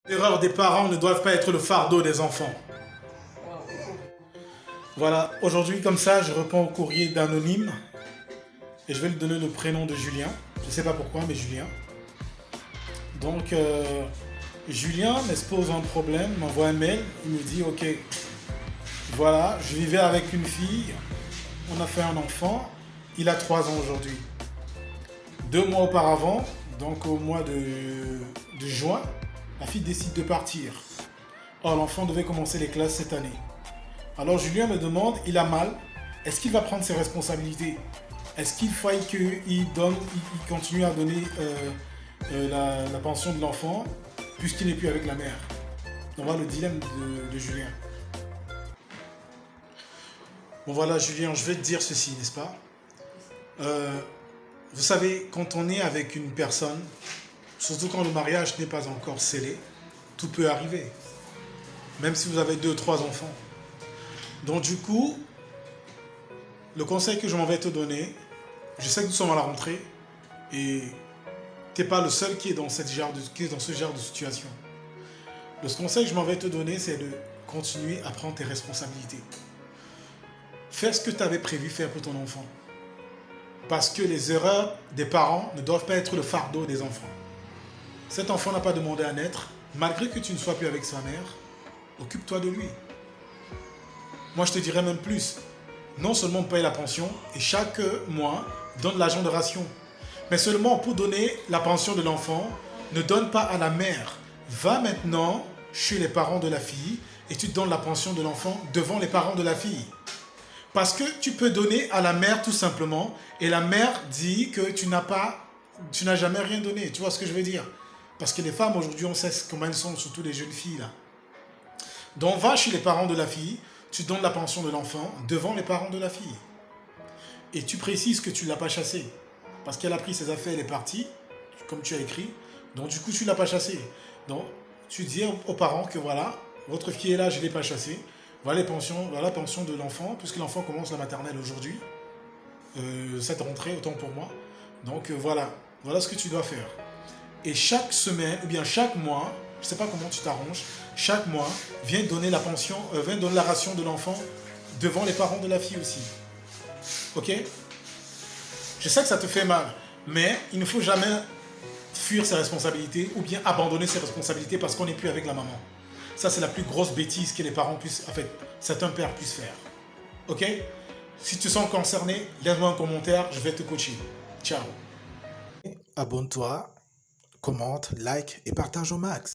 Les erreurs des parents ne doivent pas être le fardeau des enfants. Voilà, aujourd'hui comme ça, je réponds au courrier d'Anonyme et je vais lui donner le prénom de Julien. Je ne sais pas pourquoi, mais Julien. Donc, Julien m'expose un problème, m'envoie un mail, il me dit ok, voilà, je vivais avec une fille, on a fait un enfant, il a 3 ans aujourd'hui. 2 mois auparavant, donc au mois de juin, la fille décide de partir. Or, l'enfant devait commencer les classes cette année. Alors Julien me demande, il a mal, est-ce qu'il va prendre ses responsabilités? Est-ce qu'il faut qu'il continue à donner la pension de l'enfant puisqu'il n'est plus avec la mère? On voit le dilemme de Julien. Bon voilà Julien, je vais te dire ceci, n'est-ce pas? Vous savez, quand on est avec une personne, surtout quand le mariage n'est pas encore scellé, tout peut arriver. Même si vous avez 2 ou 3 enfants. Donc du coup, le conseil que je m'en vais te donner, je sais que nous sommes à la rentrée et tu n'es pas le seul qui est dans ce genre de situation. Le conseil que je m'en vais te donner, c'est de continuer à prendre tes responsabilités. Fais ce que tu avais prévu faire pour ton enfant. Parce que les erreurs des parents ne doivent pas être le fardeau des enfants. Cet enfant n'a pas demandé à naître, malgré que tu ne sois plus avec sa mère, occupe-toi de lui. Moi, je te dirais même plus. Non seulement on paye la pension, et chaque mois, donne l'argent de ration. Mais seulement pour donner la pension de l'enfant, ne donne pas à la mère. Va maintenant chez les parents de la fille et tu donnes la pension de l'enfant devant les parents de la fille. Parce que tu peux donner à la mère tout simplement, et la mère dit que tu n'as jamais rien donné. Tu vois ce que je veux dire? Parce que les femmes aujourd'hui, on sait comment elles sont, surtout les jeunes filles là. Donc va chez les parents de la fille, tu donnes la pension de l'enfant devant les parents de la fille. Et tu précises que tu ne l'as pas chassée. Parce qu'elle a pris ses affaires, elle est partie, comme tu as écrit. Donc du coup, tu ne l'as pas chassée. Donc tu dis aux parents que voilà, votre fille est là, je ne l'ai pas chassée. Voilà la pension de l'enfant, puisque l'enfant commence la maternelle aujourd'hui. Cette rentrée, autant pour moi. Donc voilà ce que tu dois faire. Et chaque semaine, ou bien chaque mois, je ne sais pas comment tu t'arranges, chaque mois, viens donner la pension, viens donner la ration de l'enfant devant les parents de la fille aussi. Ok? Je sais que ça te fait mal, mais il ne faut jamais fuir ses responsabilités ou bien abandonner ses responsabilités parce qu'on n'est plus avec la maman. Ça, c'est la plus grosse bêtise que les parents puissent, en fait, certains pères puissent faire. Ok? Si tu te sens concerné, laisse-moi un commentaire, je vais te coacher. Ciao. Abonne-toi, commente, like et partage au max.